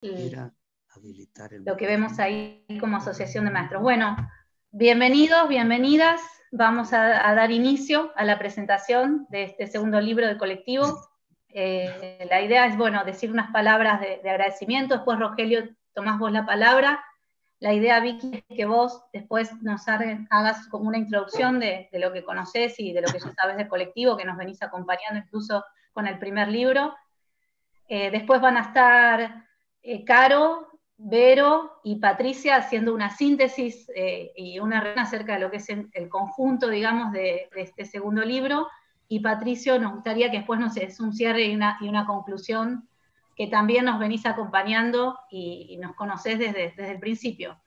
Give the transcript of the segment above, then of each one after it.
lo que vemos ahí como asociación de maestros. Bueno, bienvenidos, bienvenidas. Vamos a dar inicio a la presentación de este segundo libro del colectivo. La idea es, bueno, decir unas palabras de agradecimiento. Después, Rogelio, tomás vos la palabra. La idea, Vicky, es que vos después nos hagas como una introducción de lo que conocés y de lo que ya sabes del colectivo, que nos venís acompañando incluso con el primer libro. Después van a estar Caro, Vero y Patricia haciendo una síntesis y una reunión acerca de lo que es el conjunto, digamos, de este segundo libro. Y Patricio, nos gustaría que después nos des un cierre y una conclusión, que también nos venís acompañando y nos conocés desde el principio.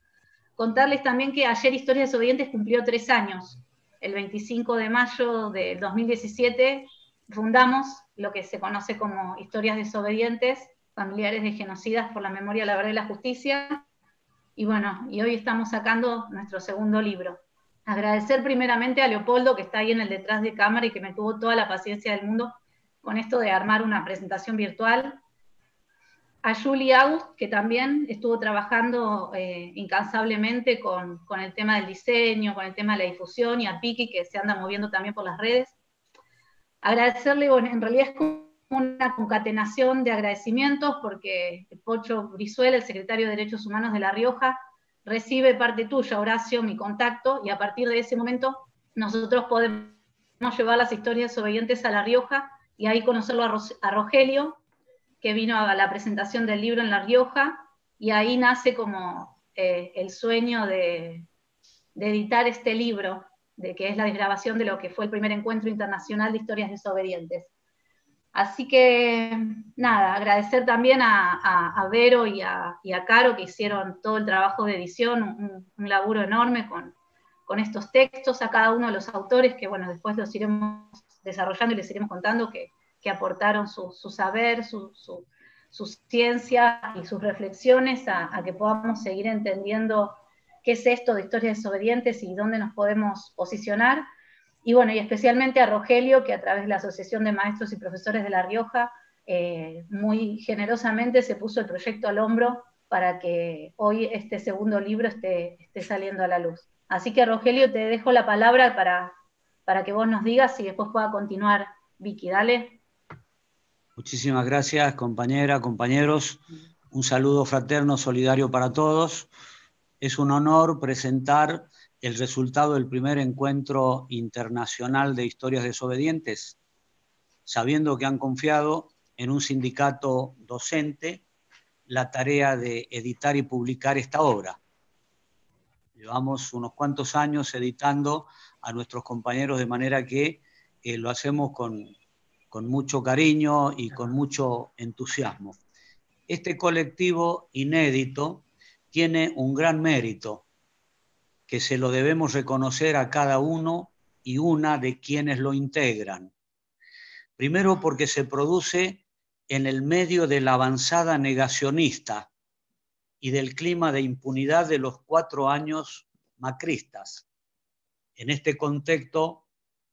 Contarles también que ayer Historias Desobedientes cumplió 3 años. El 25 de mayo del 2017 fundamos lo que se conoce como Historias Desobedientes, familiares de genocidas por la memoria, la verdad y la justicia. Y bueno, y hoy estamos sacando nuestro segundo libro. Agradecer primeramente a Leopoldo, que está ahí en el detrás de cámara y que me tuvo toda la paciencia del mundo con esto de armar una presentación virtual. A Julie August, que también estuvo trabajando incansablemente con el tema del diseño, con el tema de la difusión, y a Piki, que se anda moviendo también por las redes. Agradecerle, bueno, en realidad es como una concatenación de agradecimientos, porque Pocho Brizuela, el secretario de Derechos Humanos de La Rioja, recibe parte tuya, Horacio, mi contacto, y a partir de ese momento nosotros podemos llevar las Historias Desobedientes a La Rioja y ahí conocerlo a Rogelio, que vino a la presentación del libro en La Rioja, y ahí nace como el sueño de editar este libro, de que es la desgrabación de lo que fue el primer encuentro internacional de historias desobedientes. Así que, nada, agradecer también a Vero y a Caro, que hicieron todo el trabajo de edición, un laburo enorme con estos textos, a cada uno de los autores, que bueno, después los iremos desarrollando y les iremos contando que aportaron su saber, su ciencia y sus reflexiones a que podamos seguir entendiendo qué es esto de historias desobedientes y dónde nos podemos posicionar. Y bueno, y especialmente a Rogelio, que a través de la Asociación de Maestros y Profesores de La Rioja, muy generosamente se puso el proyecto al hombro para que hoy este segundo libro esté saliendo a la luz. Así que, Rogelio, te dejo la palabra para que vos nos digas y después pueda continuar Vicky. Dale. Muchísimas gracias, compañera, compañeros. Un saludo fraterno, solidario para todos. Es un honor presentar el resultado del primer encuentro internacional de historias desobedientes, sabiendo que han confiado en un sindicato docente la tarea de editar y publicar esta obra. Llevamos unos cuantos años editando a nuestros compañeros, de manera que lo hacemos con mucho cariño y con mucho entusiasmo. Este colectivo inédito tiene un gran mérito, que se lo debemos reconocer a cada uno y una de quienes lo integran. Primero, porque se produce en el medio de la avanzada negacionista y del clima de impunidad de los 4 años macristas. En este contexto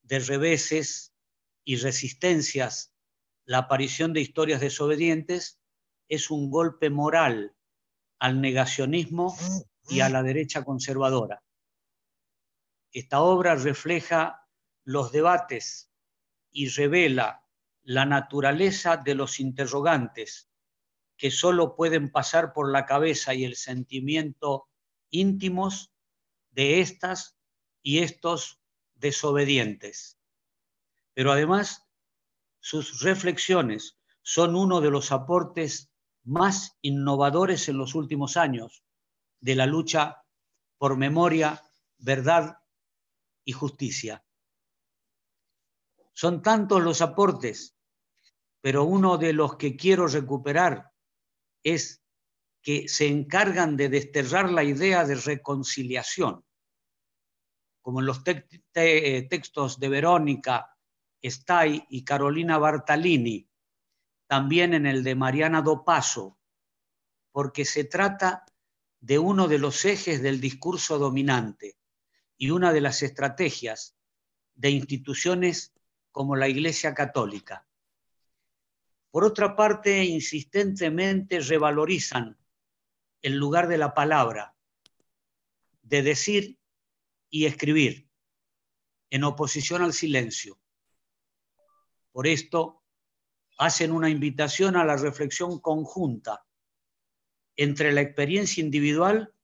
de reveses y resistencias, la aparición de historias desobedientes es un golpe moral al negacionismo y a la derecha conservadora. Esta obra refleja los debates y revela la naturaleza de los interrogantes que solo pueden pasar por la cabeza y el sentimiento íntimos de estas y estos desobedientes. Pero además, sus reflexiones son uno de los aportes más innovadores en los últimos años de la lucha por memoria, verdad y justicia. Son tantos los aportes, pero uno de los que quiero recuperar es que se encargan de desterrar la idea de reconciliación, como en los textos de Verónica Stay y Carolina Bartalini, también en el de Mariana Dopaso, porque se trata de uno de los ejes del discurso dominante y una de las estrategias de instituciones como la Iglesia Católica. por otra parte, insistentemente revalorizan el lugar de la palabra, de decir y escribir, en oposición al silencio. Por esto, hacen una invitación a la reflexión conjunta entre la experiencia individual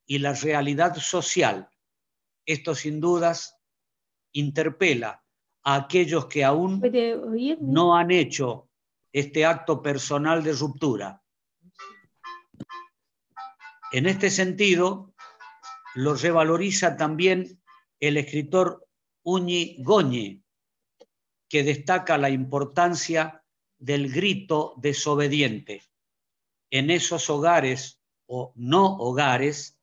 y la realidad social. Esto, sin dudas, interpela a aquellos que aún no han hecho este acto personal de ruptura. En este sentido, lo revaloriza también el escritor Uñi Goñi, que destaca la importancia del grito desobediente en esos hogares o no hogares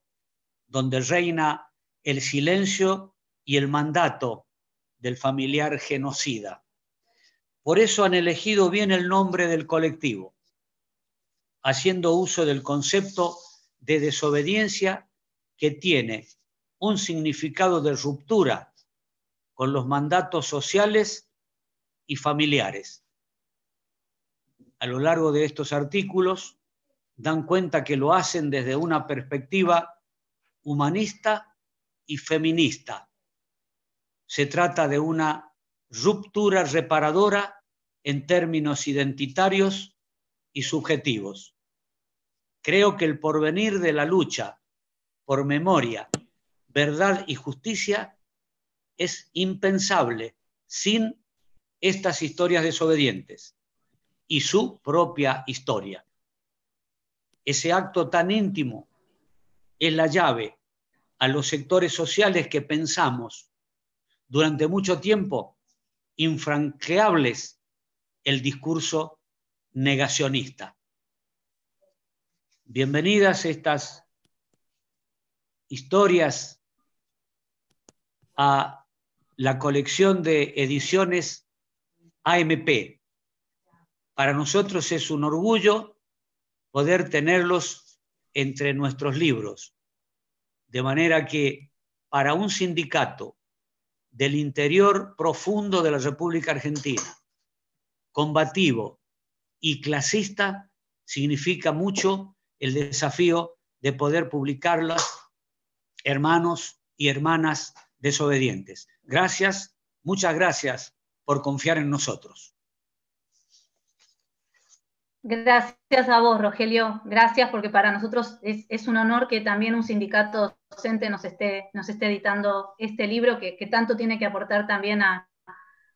donde reina el silencio y el mandato del familiar genocida. Por eso han elegido bien el nombre del colectivo, haciendo uso del concepto de desobediencia que tiene un significado de ruptura con los mandatos sociales y familiares. A lo largo de estos artículos dan cuenta que lo hacen desde una perspectiva humanista y feminista. Se trata de una ruptura reparadora en términos identitarios y subjetivos. Creo que el porvenir de la lucha por memoria, verdad y justicia es impensable sin estas historias desobedientes y su propia historia. Ese acto tan íntimo es la llave a los sectores sociales que pensamos durante mucho tiempo infranqueables el discurso negacionista. Bienvenidas estas historias a la colección de ediciones AMP. Para nosotros es un orgullo poder tenerlos entre nuestros libros, de manera que para un sindicato del interior profundo de la República Argentina, combativo y clasista, significa mucho el desafío de poder publicarlas, hermanos y hermanas desobedientes. Gracias, muchas gracias por confiar en nosotros. Gracias a vos, Rogelio. Gracias, porque para nosotros es un honor que también un sindicato docente nos esté editando este libro que tanto tiene que aportar también a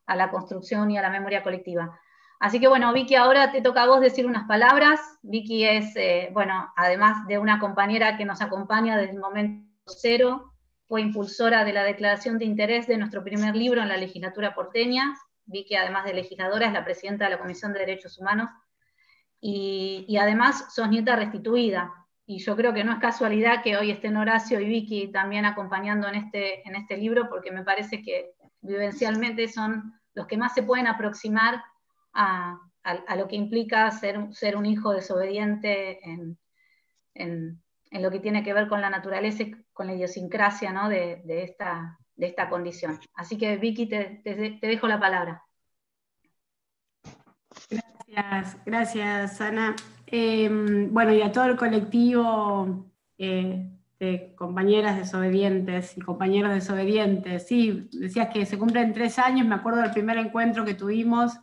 la construcción y a la memoria colectiva. Así que bueno, Vicky, ahora te toca a vos decir unas palabras. Vicky es, bueno, además de una compañera que nos acompaña desde el momento cero, fue impulsora de la declaración de interés de nuestro primer libro en la legislatura porteña. Vicky, además de legisladora, es la presidenta de la Comisión de Derechos Humanos. Y además sos nieta restituida, y yo creo que no es casualidad que hoy estén Horacio y Vicky también acompañando en este libro, porque me parece que vivencialmente son los que más se pueden aproximar a lo que implica ser un hijo desobediente en lo que tiene que ver con la naturaleza y con la idiosincrasia, ¿no? de esta condición. Así que Vicky, te dejo la palabra. Gracias, Ana. Bueno, y a todo el colectivo de compañeras desobedientes y compañeros desobedientes. Sí, decías que se cumplen 3 años, me acuerdo del primer encuentro que tuvimos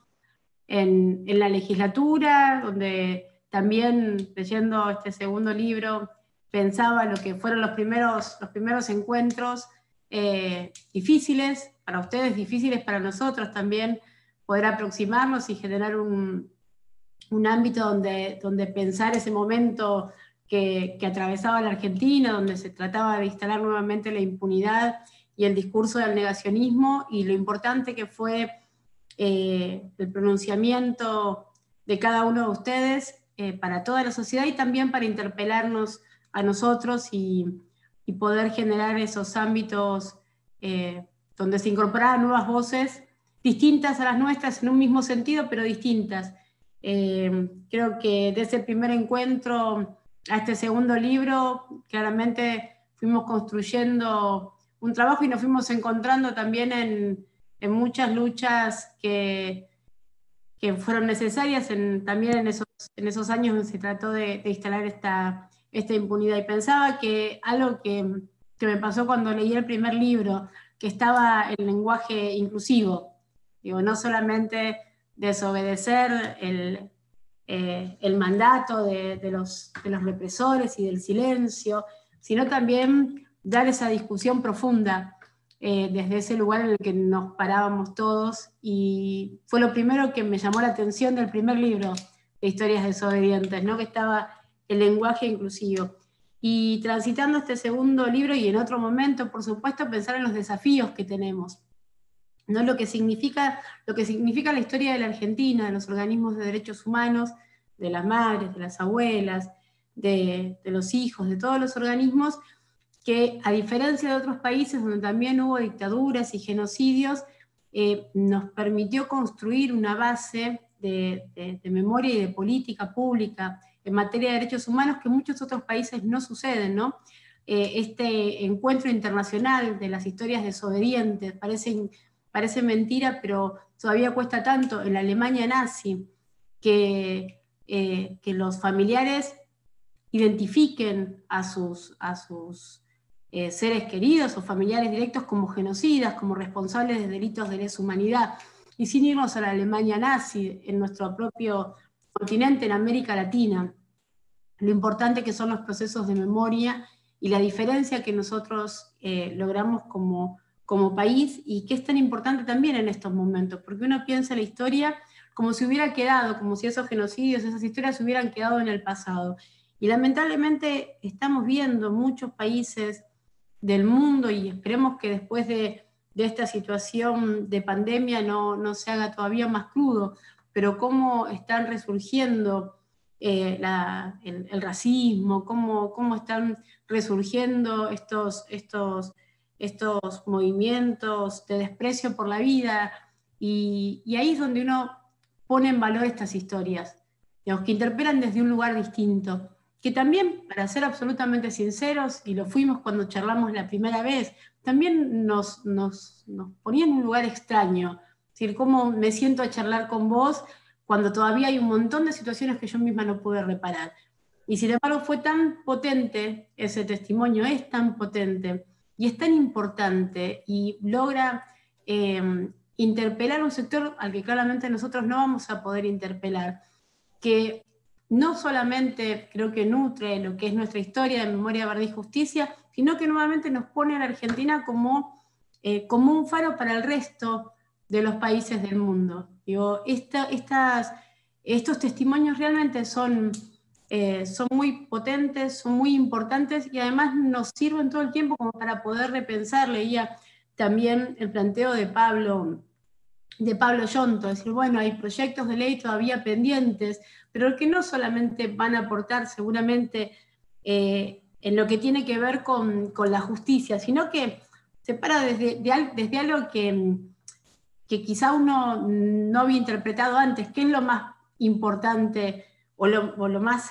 en la legislatura, donde también, leyendo este segundo libro, pensaba lo que fueron los primeros encuentros difíciles para ustedes, difíciles para nosotros también, poder aproximarnos y generar un ámbito donde pensar ese momento que atravesaba la Argentina, donde se trataba de instalar nuevamente la impunidad y el discurso del negacionismo, y lo importante que fue el pronunciamiento de cada uno de ustedes para toda la sociedad y también para interpelarnos a nosotros y poder generar esos ámbitos donde se incorporaran nuevas voces distintas a las nuestras en un mismo sentido, pero distintas. Creo que desde el primer encuentro a este segundo libro, claramente fuimos construyendo un trabajo y nos fuimos encontrando también en muchas luchas que que fueron necesarias también en esos años donde se trató de instalar esta impunidad. Y pensaba que algo que me pasó cuando leí el primer libro, que estaba el lenguaje inclusivo, digo, no solamente desobedecer el mandato de los represores y del silencio, sino también dar esa discusión profunda desde ese lugar en el que nos parábamos todos, y fue lo primero que me llamó la atención del primer libro de Historias Desobedientes, ¿no? Que estaba el lenguaje inclusivo. Y transitando este segundo libro y en otro momento, por supuesto, pensar en los desafíos que tenemos, ¿no? Lo que significa la historia de la Argentina, de los organismos de derechos humanos, de las madres, de las abuelas, de los hijos, de todos los organismos que, a diferencia de otros países donde también hubo dictaduras y genocidios, nos permitió construir una base de memoria y de política pública en materia de derechos humanos que en muchos otros países no suceden, ¿no? Este encuentro internacional de las historias desobedientes, parece mentira, pero todavía cuesta tanto en la Alemania nazi que los familiares identifiquen a sus seres queridos o familiares directos como genocidas, como responsables de delitos de lesa humanidad, y sin irnos a la Alemania nazi, en nuestro propio continente, en América Latina, lo importante que son los procesos de memoria y la diferencia que nosotros logramos como país, y que es tan importante también en estos momentos, porque uno piensa la historia como si hubiera quedado, como si esos genocidios, esas historias hubieran quedado en el pasado. Y lamentablemente estamos viendo muchos países del mundo, y esperemos que después de esta situación de pandemia no se haga todavía más crudo, pero cómo están resurgiendo el racismo, cómo están resurgiendo estos movimientos de desprecio por la vida, y ahí es donde uno pone en valor estas historias, digamos, que interpelan desde un lugar distinto, que también, para ser absolutamente sinceros, y lo fuimos cuando charlamos la primera vez, también nos ponía en un lugar extraño. Es decir, cómo me siento a charlar con vos cuando todavía hay un montón de situaciones que yo misma no pude reparar. Y sin embargo fue tan potente ese testimonio, es tan potente y es tan importante, y logra interpelar un sector al que claramente nosotros no vamos a poder interpelar, que no solamente creo que nutre lo que es nuestra historia de memoria, verdad y justicia, sino que nuevamente nos pone a la Argentina como un faro para el resto de los países del mundo. Digo, estos testimonios realmente son muy potentes, son muy importantes, y además nos sirven todo el tiempo como para poder repensar. Leía también el planteo de Pablo Yonto, decir, bueno, hay proyectos de ley todavía pendientes, pero que no solamente van a aportar seguramente en lo que tiene que ver con la justicia, sino que se para desde algo que quizá uno no había interpretado antes, que es lo más importante o lo más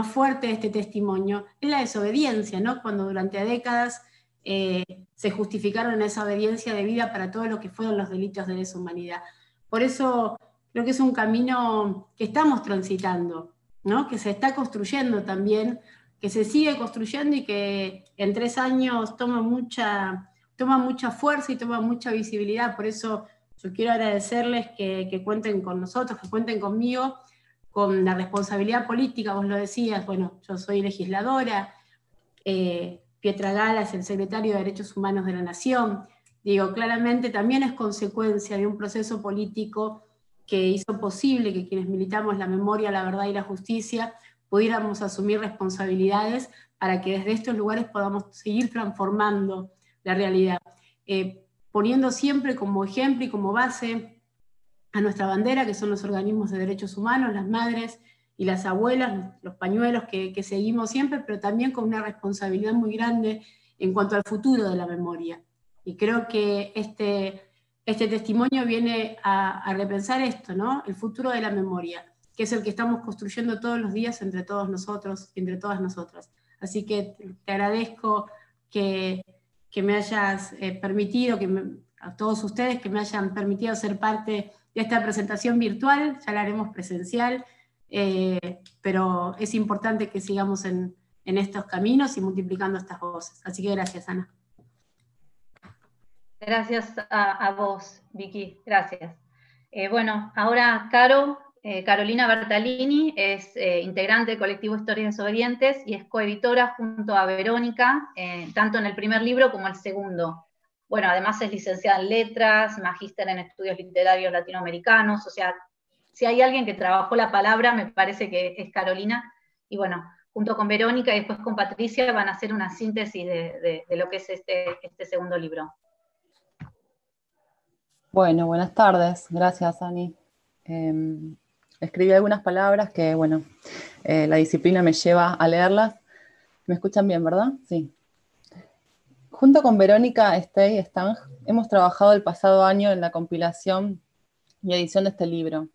fuerte de este testimonio, es la desobediencia, ¿no? Cuando durante décadas se justificaron esa obediencia debida para todo lo que fueron los delitos de lesa humanidad. Por eso creo que es un camino que estamos transitando, ¿no? Que se está construyendo también, que se sigue construyendo, y que en 3 años toma mucha fuerza y toma mucha visibilidad. Por eso yo quiero agradecerles que cuenten con nosotros, que cuenten conmigo, con la responsabilidad política. Vos lo decías, bueno, yo soy legisladora, Pietra Gala es el secretario de Derechos Humanos de la Nación. Digo, claramente también es consecuencia de un proceso político que hizo posible que quienes militamos la memoria, la verdad y la justicia pudiéramos asumir responsabilidades para que desde estos lugares podamos seguir transformando la realidad, poniendo siempre como ejemplo y como base a nuestra bandera, que son los organismos de derechos humanos, las madres y las abuelas, los pañuelos que seguimos siempre, pero también con una responsabilidad muy grande en cuanto al futuro de la memoria. Y creo que este testimonio viene a repensar esto, ¿no? El futuro de la memoria, que es el que estamos construyendo todos los días entre todos nosotros, entre todas nosotras. Así que te agradezco que me hayas permitido, a todos ustedes, que me hayan permitido ser parte esta presentación virtual, ya la haremos presencial, pero es importante que sigamos en estos caminos y multiplicando estas voces. Así que gracias, Ana. Gracias a vos, Vicky, gracias. Bueno, ahora Carolina Bertalini es integrante del colectivo Historias Desobedientes y es coeditora junto a Verónica, tanto en el primer libro como el segundo. Bueno, además es licenciada en Letras, magíster en Estudios Literarios Latinoamericanos, o sea, si hay alguien que trabajó la palabra, me parece que es Carolina, y bueno, junto con Verónica y después con Patricia van a hacer una síntesis de lo que es este segundo libro. Bueno, buenas tardes. Gracias, Ani. Escribí algunas palabras que, bueno, la disciplina me lleva a leerlas. ¿Me escuchan bien, verdad? Sí. Junto con Verónica Stang hemos trabajado el pasado año en la compilación y edición de este libro,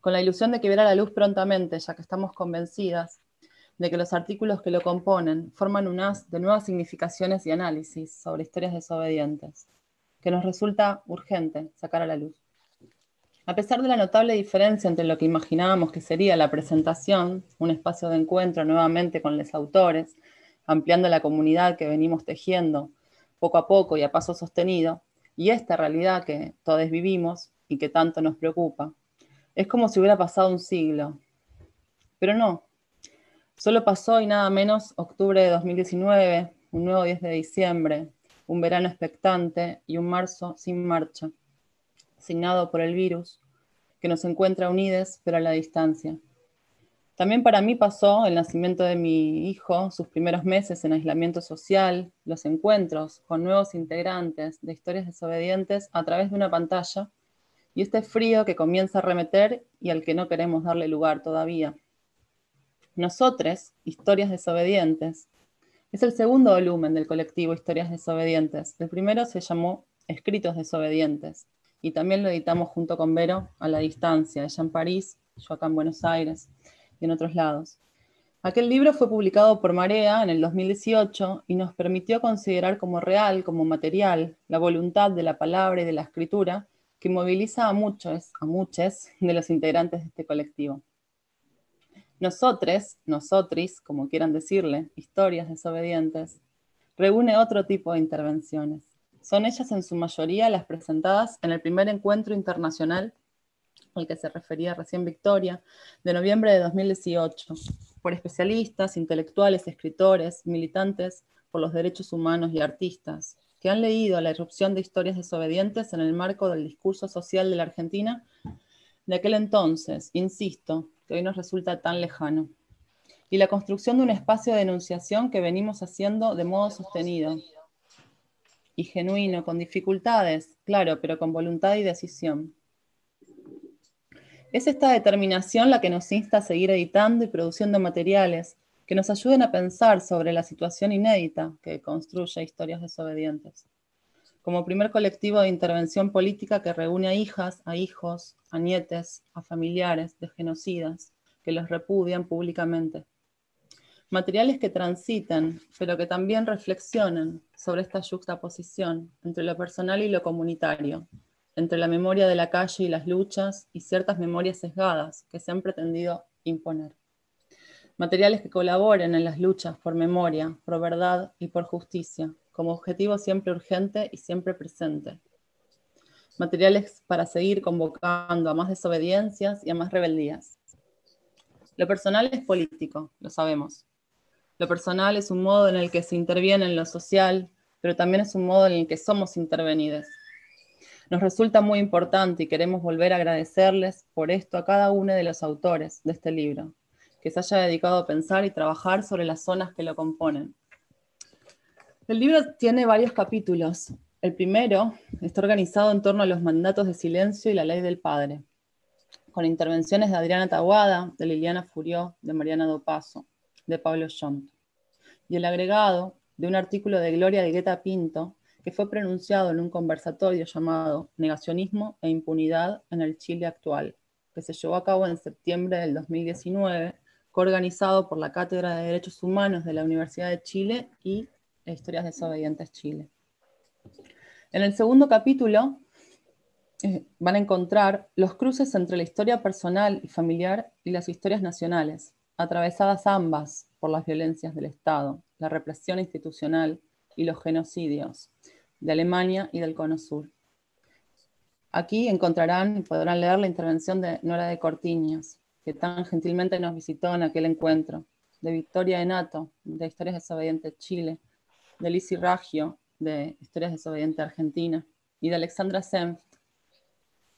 con la ilusión de que viera la luz prontamente, ya que estamos convencidas de que los artículos que lo componen forman un haz de nuevas significaciones y análisis sobre historias desobedientes, que nos resulta urgente sacar a la luz. A pesar de la notable diferencia entre lo que imaginábamos que sería la presentación, un espacio de encuentro nuevamente con los autores, ampliando la comunidad que venimos tejiendo poco a poco y a paso sostenido, y esta realidad que todos vivimos y que tanto nos preocupa, es como si hubiera pasado un siglo. Pero no, solo pasó y nada menos octubre de 2019, un nuevo 10 de diciembre, un verano expectante y un marzo sin marcha, asignado por el virus, que nos encuentra unides pero a la distancia. También para mí pasó el nacimiento de mi hijo, sus primeros meses en aislamiento social, los encuentros con nuevos integrantes de Historias Desobedientes a través de una pantalla, y este frío que comienza a arremeter y al que no queremos darle lugar todavía. Nosotros, Historias Desobedientes, es el segundo volumen del colectivo Historias Desobedientes. El primero se llamó Escritos Desobedientes, y también lo editamos junto con Vero a la distancia, ella en París, yo acá en Buenos Aires y en otros lados. Aquel libro fue publicado por Marea en el 2018 y nos permitió considerar como real, como material, la voluntad de la palabra y de la escritura que moviliza a muchos de los integrantes de este colectivo. Nosotris, como quieran decirle, Historias Desobedientes, reúne otro tipo de intervenciones. Son ellas en su mayoría las presentadas en el primer encuentro internacional, al que se refería recién Victoria, de noviembre de 2018, por especialistas, intelectuales, escritores, militantes por los derechos humanos y artistas, que han leído la irrupción de Historias Desobedientes en el marco del discurso social de la Argentina de aquel entonces, insisto, que hoy nos resulta tan lejano, y la construcción de un espacio de enunciación que venimos haciendo de modo sostenido y genuino, con dificultades, claro, pero con voluntad y decisión. Es esta determinación la que nos insta a seguir editando y produciendo materiales que nos ayuden a pensar sobre la situación inédita que construye Historias Desobedientes. Como primer colectivo de intervención política que reúne a hijas, a hijos, a nietes, a familiares de genocidas que los repudian públicamente. Materiales que transitan, pero que también reflexionan sobre esta yuxtaposición entre lo personal y lo comunitario, entre la memoria de la calle y las luchas y ciertas memorias sesgadas que se han pretendido imponer. Materiales que colaboren en las luchas por memoria, por verdad y por justicia, como objetivo siempre urgente y siempre presente. Materiales para seguir convocando a más desobediencias y a más rebeldías. Lo personal es político, lo sabemos. Lo personal es un modo en el que se interviene en lo social, pero también es un modo en el que somos intervenidos. Nos resulta muy importante y queremos volver a agradecerles por esto a cada uno de los autores de este libro, que se haya dedicado a pensar y trabajar sobre las zonas que lo componen. El libro tiene varios capítulos. El primero está organizado en torno a los mandatos de silencio y la ley del padre, con intervenciones de Adriana Taguada, de Liliana Furió, de Mariana Dopazo, de Pablo Yont. Y el agregado de un artículo de Gloria Higueta Pinto, que fue pronunciado en un conversatorio llamado Negacionismo e Impunidad en el Chile Actual, que se llevó a cabo en septiembre del 2019, coorganizado por la Cátedra de Derechos Humanos de la Universidad de Chile y Historias Desobedientes Chile. En el segundo capítulo van a encontrar los cruces entre la historia personal y familiar y las historias nacionales, atravesadas ambas por las violencias del Estado, la represión institucional y los genocidios de Alemania y del Cono Sur. Aquí encontrarán y podrán leer la intervención de Nora de Cortiñas, que tan gentilmente nos visitó en aquel encuentro, de Victoria Enato, de Historias Desobedientes Chile, de Lizzie Raggio, de Historias Desobedientes Argentina, y de Alexandra Senft,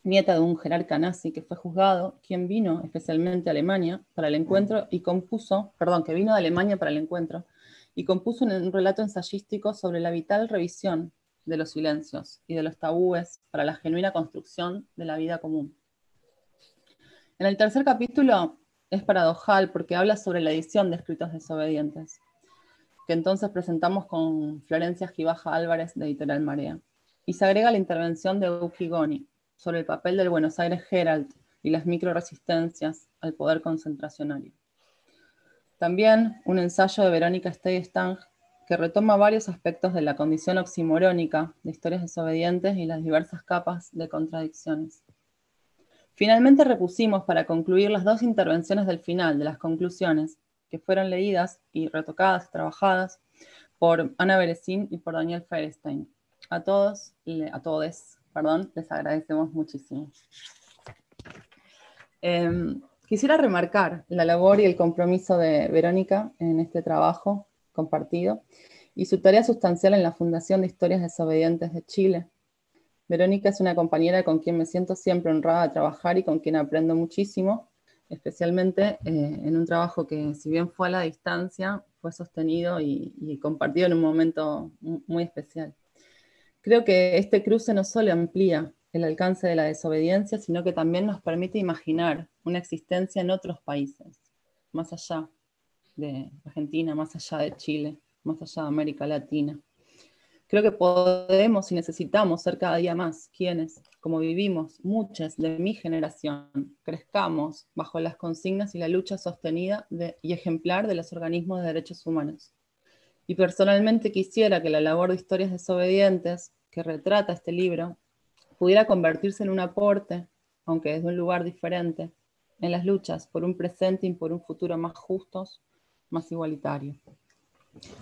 nieta de un jerarca nazi que fue juzgado, quien vino especialmente a Alemania para el encuentro y compuso, que vino de Alemania para el encuentro, y compuso un relato ensayístico sobre la vital revisión de los silencios y de los tabúes para la genuina construcción de la vida común. En el tercer capítulo es paradojal porque habla sobre la edición de Escritos Desobedientes, que entonces presentamos con Florencia Gibaja Álvarez de Editorial Marea. Y se agrega la intervención de Uki Goni sobre el papel del Buenos Aires Herald y las microresistencias al poder concentracionario. También un ensayo de Verónica Stang que retoma varios aspectos de la condición oximorónica de Historias Desobedientes y las diversas capas de contradicciones. Finalmente repusimos para concluir las dos intervenciones del final, de las conclusiones, que fueron leídas y retocadas, trabajadas por Ana Beresín y por Daniel Feierstein. A todos, les agradecemos muchísimo. Quisiera remarcar la labor y el compromiso de Verónica en este trabajo compartido y su tarea sustancial en la Fundación de Historias Desobedientes de Chile. Verónica es una compañera con quien me siento siempre honrada de trabajar y con quien aprendo muchísimo, especialmente en un trabajo que, si bien fue a la distancia, fue sostenido y compartido en un momento muy especial. Creo que este cruce no solo amplía el alcance de la desobediencia, sino que también nos permite imaginar una existencia en otros países, más allá de Argentina, más allá de Chile, más allá de América Latina. Creo que podemos y necesitamos ser cada día más quienes, como vivimos muchas de mi generación, crezcamos bajo las consignas y la lucha sostenida y ejemplar de los organismos de derechos humanos. Y personalmente quisiera que la labor de Historias Desobedientes, que retrata este libro, pudiera convertirse en un aporte, aunque desde un lugar diferente, en las luchas por un presente y por un futuro más justos, más igualitario.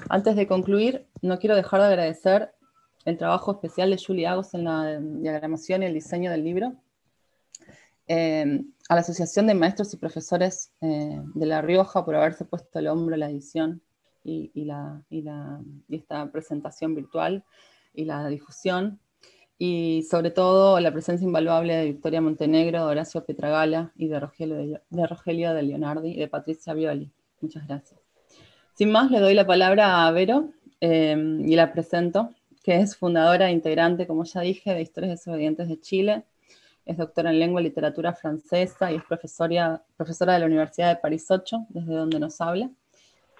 Antes de concluir, no quiero dejar de agradecer el trabajo especial de Julie Agos en la diagramación y el diseño del libro, a la Asociación de Maestros y Profesores de La Rioja por haberse puesto el hombro en la edición y esta presentación virtual y la difusión, y sobre todo la presencia invaluable de Victoria Montenegro, de Horacio Pietragala y de Rogelio de Leonardi y de Patricia Violi. Muchas gracias. Sin más, le doy la palabra a Vero y la presento, que es fundadora e integrante, como ya dije, de Historias Desobedientes de Chile. Es doctora en Lengua y Literatura Francesa y es profesora de la Universidad de París 8, desde donde nos habla.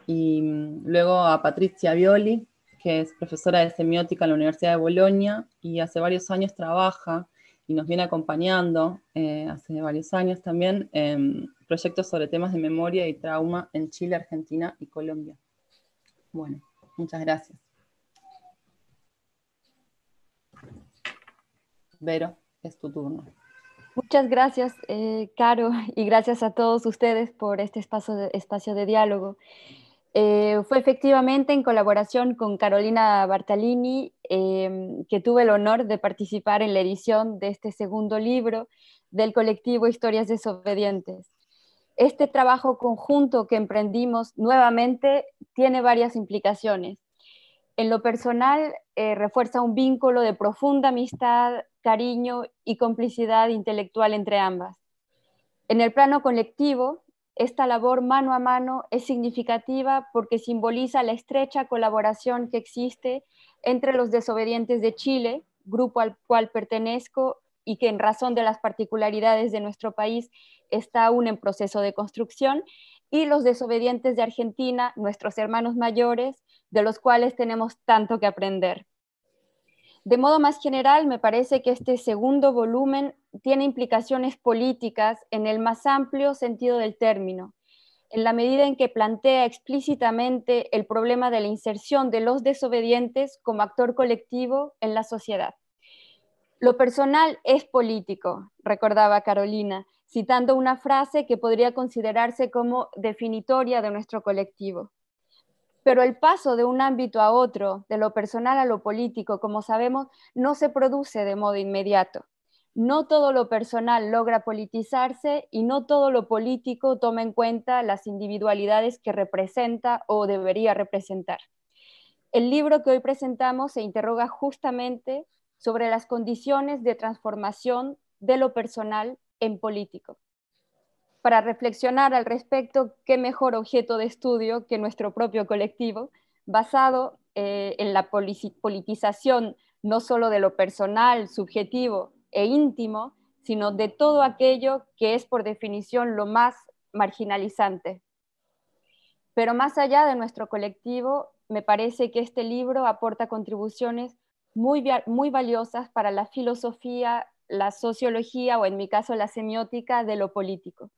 Y luego a Patricia Violi, que es profesora de Semiótica en la Universidad de Bolonia y hace varios años trabaja y nos viene acompañando, hace varios años también, proyectos sobre temas de memoria y trauma en Chile, Argentina y Colombia. Bueno, muchas gracias. Vero, es tu turno. Muchas gracias, Caro, y gracias a todos ustedes por este espacio de diálogo. Fue efectivamente en colaboración con Carolina Bartalini que tuve el honor de participar en la edición de este segundo libro del colectivo Historias Desobedientes. Este trabajo conjunto que emprendimos nuevamente tiene varias implicaciones. En lo personal, refuerza un vínculo de profunda amistad, cariño y complicidad intelectual entre ambas. En el plano colectivo, esta labor mano a mano es significativa porque simboliza la estrecha colaboración que existe entre los desobedientes de Chile, grupo al cual pertenezco y que en razón de las particularidades de nuestro país está aún en proceso de construcción, y los desobedientes de Argentina, nuestros hermanos mayores, de los cuales tenemos tanto que aprender. De modo más general, me parece que este segundo volumen tiene implicaciones políticas en el más amplio sentido del término, en la medida en que plantea explícitamente el problema de la inserción de los desobedientes como actor colectivo en la sociedad. Lo personal es político, recordaba Carolina, citando una frase que podría considerarse como definitoria de nuestro colectivo. Pero el paso de un ámbito a otro, de lo personal a lo político, como sabemos, no se produce de modo inmediato. No todo lo personal logra politizarse y no todo lo político toma en cuenta las individualidades que representa o debería representar. El libro que hoy presentamos se interroga justamente sobre las condiciones de transformación de lo personal en político. Para reflexionar al respecto, qué mejor objeto de estudio que nuestro propio colectivo, basado en la politización no solo de lo personal, subjetivo e íntimo, sino de todo aquello que es por definición lo más marginalizante. Pero más allá de nuestro colectivo, me parece que este libro aporta contribuciones muy valiosas para la filosofía, la sociología o en mi caso la semiótica de lo político.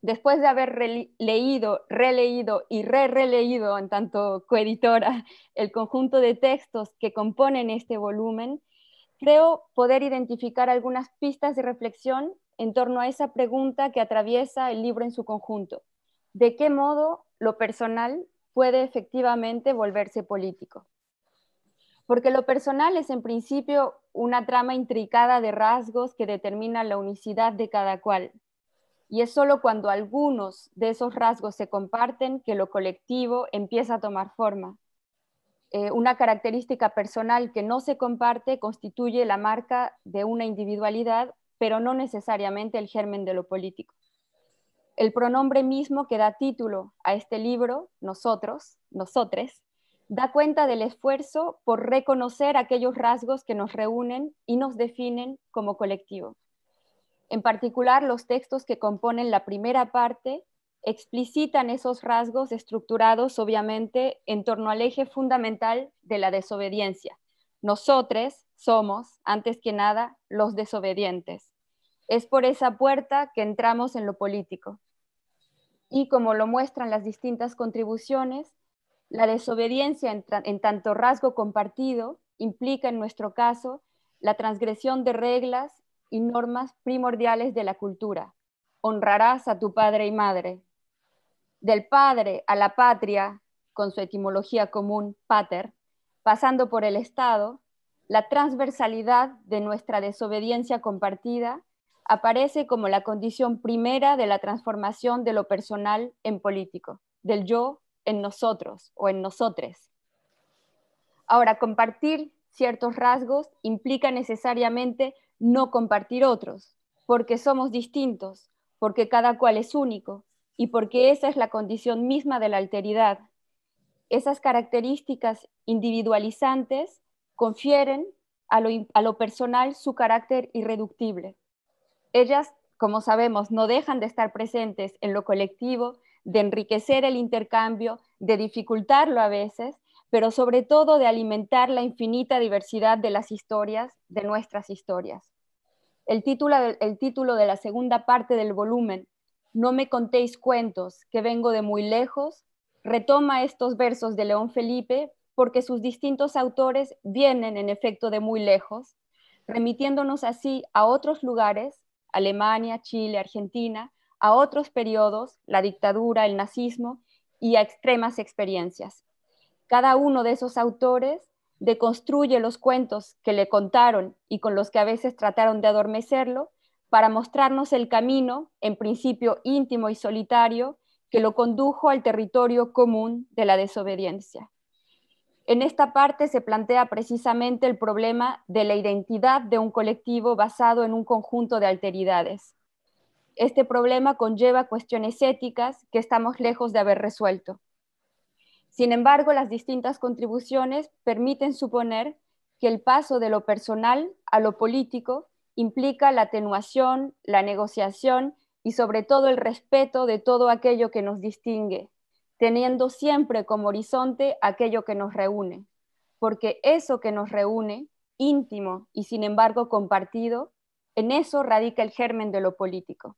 Después de haber leído, releído y releído en tanto coeditora el conjunto de textos que componen este volumen, creo poder identificar algunas pistas de reflexión en torno a esa pregunta que atraviesa el libro en su conjunto. ¿De qué modo lo personal puede efectivamente volverse político? Porque lo personal es en principio una trama intricada de rasgos que determina la unicidad de cada cual. Y es solo cuando algunos de esos rasgos se comparten que lo colectivo empieza a tomar forma. Una característica personal que no se comparte constituye la marca de una individualidad, pero no necesariamente el germen de lo político. El pronombre mismo que da título a este libro, nosotros, nosotres, da cuenta del esfuerzo por reconocer aquellos rasgos que nos reúnen y nos definen como colectivo. En particular, los textos que componen la primera parte explicitan esos rasgos estructurados, obviamente, en torno al eje fundamental de la desobediencia. Nosotros somos, antes que nada, los desobedientes. Es por esa puerta que entramos en lo político. Y como lo muestran las distintas contribuciones, la desobediencia en tanto rasgo compartido implica, en nuestro caso, la transgresión de reglas y normas primordiales de la cultura. Honrarás a tu padre y madre. Del padre a la patria, con su etimología común, pater, pasando por el Estado, la transversalidad de nuestra desobediencia compartida aparece como la condición primera de la transformación de lo personal en político, del yo en nosotros o en nosotres. Ahora, compartir ciertos rasgos implica necesariamente no compartir otros, porque somos distintos, porque cada cual es único y porque esa es la condición misma de la alteridad. Esas características individualizantes confieren a lo personal su carácter irreductible. Ellas, como sabemos, no dejan de estar presentes en lo colectivo, de enriquecer el intercambio, de dificultarlo a veces, pero sobre todo de alimentar la infinita diversidad de las historias, de nuestras historias. El título de la segunda parte del volumen, No me contéis cuentos, que vengo de muy lejos, retoma estos versos de León Felipe porque sus distintos autores vienen en efecto de muy lejos, remitiéndonos así a otros lugares, Alemania, Chile, Argentina, a otros periodos, la dictadura, el nazismo y a extremas experiencias. Cada uno de esos autores deconstruye los cuentos que le contaron y con los que a veces trataron de adormecerlo para mostrarnos el camino, en principio íntimo y solitario, que lo condujo al territorio común de la desobediencia. En esta parte se plantea precisamente el problema de la identidad de un colectivo basado en un conjunto de alteridades. Este problema conlleva cuestiones éticas que estamos lejos de haber resuelto. Sin embargo, las distintas contribuciones permiten suponer que el paso de lo personal a lo político implica la atenuación, la negociación y sobre todo el respeto de todo aquello que nos distingue, teniendo siempre como horizonte aquello que nos reúne, porque eso que nos reúne, íntimo y sin embargo compartido, en eso radica el germen de lo político.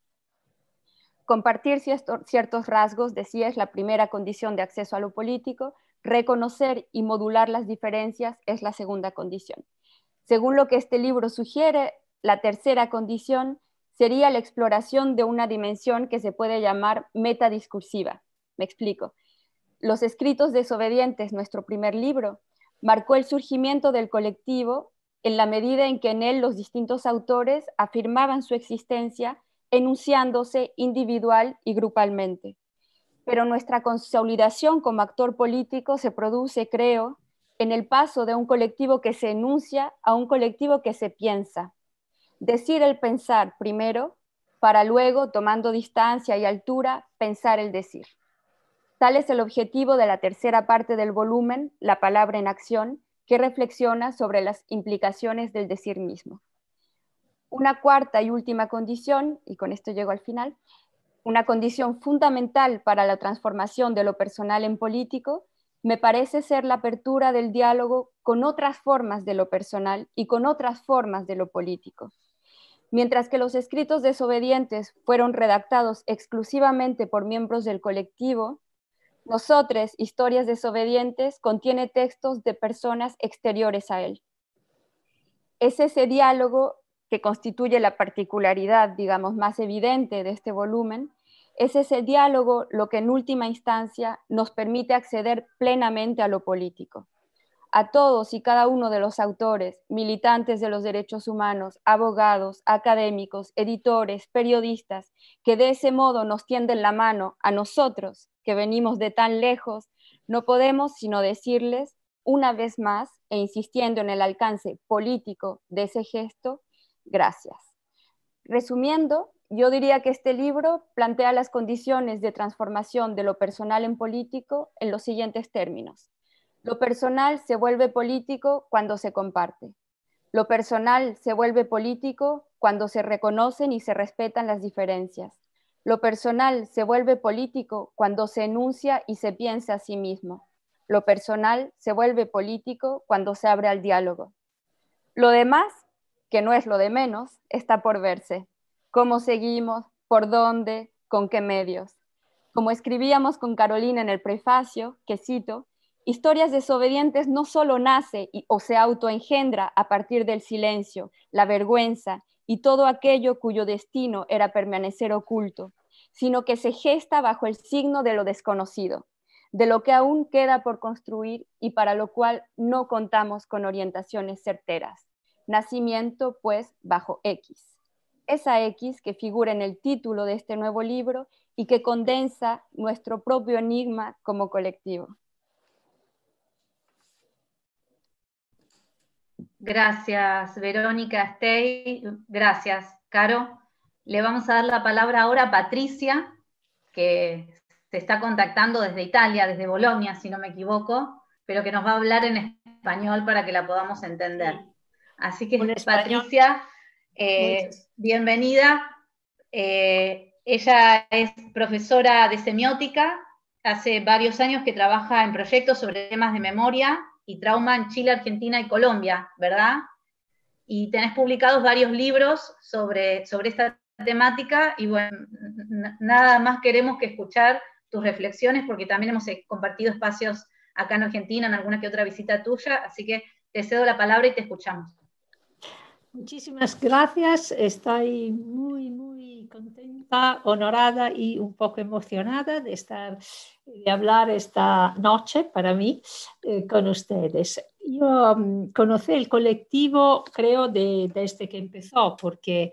Compartir ciertos rasgos, decía, es la primera condición de acceso a lo político. Reconocer y modular las diferencias es la segunda condición. Según lo que este libro sugiere, la tercera condición sería la exploración de una dimensión que se puede llamar metadiscursiva. Me explico. Los escritos desobedientes, nuestro primer libro, marcó el surgimiento del colectivo en la medida en que en él los distintos autores afirmaban su existencia enunciándose individual y grupalmente. Pero nuestra consolidación como actor político se produce, creo, en el paso de un colectivo que se enuncia a un colectivo que se piensa. Decir el pensar primero, para luego, tomando distancia y altura, pensar el decir. Tal es el objetivo de la tercera parte del volumen, La palabra en acción, que reflexiona sobre las implicaciones del decir mismo. Una cuarta y última condición, y con esto llego al final, una condición fundamental para la transformación de lo personal en político, me parece ser la apertura del diálogo con otras formas de lo personal y con otras formas de lo político. Mientras que los escritos desobedientes fueron redactados exclusivamente por miembros del colectivo, Nosotros, Historias desobedientes, contiene textos de personas exteriores a él. Es ese diálogo que constituye la particularidad, digamos, más evidente de este volumen. Es ese diálogo lo que en última instancia nos permite acceder plenamente a lo político. A todos y cada uno de los autores, militantes de los derechos humanos, abogados, académicos, editores, periodistas, que de ese modo nos tienden la mano a nosotros, que venimos de tan lejos, no podemos sino decirles, una vez más, e insistiendo en el alcance político de ese gesto, gracias. Resumiendo, yo diría que este libro plantea las condiciones de transformación de lo personal en político en los siguientes términos. Lo personal se vuelve político cuando se comparte. Lo personal se vuelve político cuando se reconocen y se respetan las diferencias. Lo personal se vuelve político cuando se enuncia y se piensa a sí mismo. Lo personal se vuelve político cuando se abre al diálogo. Lo demás, que no es lo de menos, está por verse. ¿Cómo seguimos? ¿Por dónde? ¿Con qué medios? Como escribíamos con Carolina en el prefacio, que cito, Historias desobedientes no solo nace o se autoengendra a partir del silencio, la vergüenza y todo aquello cuyo destino era permanecer oculto, sino que se gesta bajo el signo de lo desconocido, de lo que aún queda por construir y para lo cual no contamos con orientaciones certeras. Nacimiento, pues, bajo X. Esa X que figura en el título de este nuevo libro y que condensa nuestro propio enigma como colectivo. Gracias, Verónica, Stey. Gracias, Caro. Le vamos a dar la palabra ahora a Patricia, que se está contactando desde Italia, desde Bolonia, si no me equivoco, pero que nos va a hablar en español para que la podamos entender. Así que, Patricia, bienvenida. Ella es profesora de semiótica, hace varios años que trabaja en proyectos sobre temas de memoria y trauma en Chile, Argentina y Colombia, ¿verdad? Y tenés publicados varios libros sobre esta temática y bueno, nada más queremos que escuchar tus reflexiones porque también hemos compartido espacios acá en Argentina, en alguna que otra visita tuya, así que te cedo la palabra y te escuchamos. Muchísimas gracias, estoy muy contenta, honorada y un poco emocionada de hablar esta noche para mí con ustedes. Yo conocí el colectivo, creo, desde que empezó, porque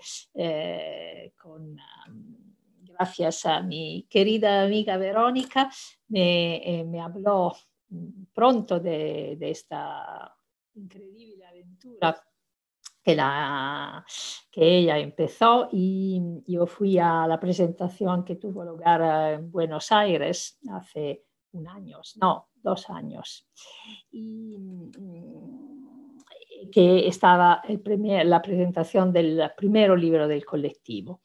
gracias a mi querida amiga Verónica me habló pronto de esta increíble aventura que ella empezó y yo fui a la presentación que tuvo lugar en Buenos Aires hace 2 años. Y que estaba la presentación del primer libro del colectivo.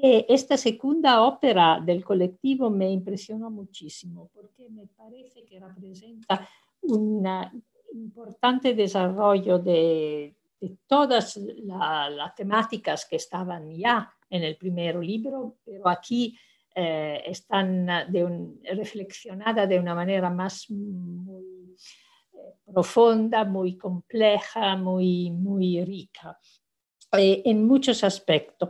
Esta segunda ópera del colectivo me impresionó muchísimo porque me parece que representa un importante desarrollo de todas las temáticas que estaban ya en el primer libro, pero aquí están reflexionadas de una manera más muy profunda, muy compleja, muy rica en muchos aspectos.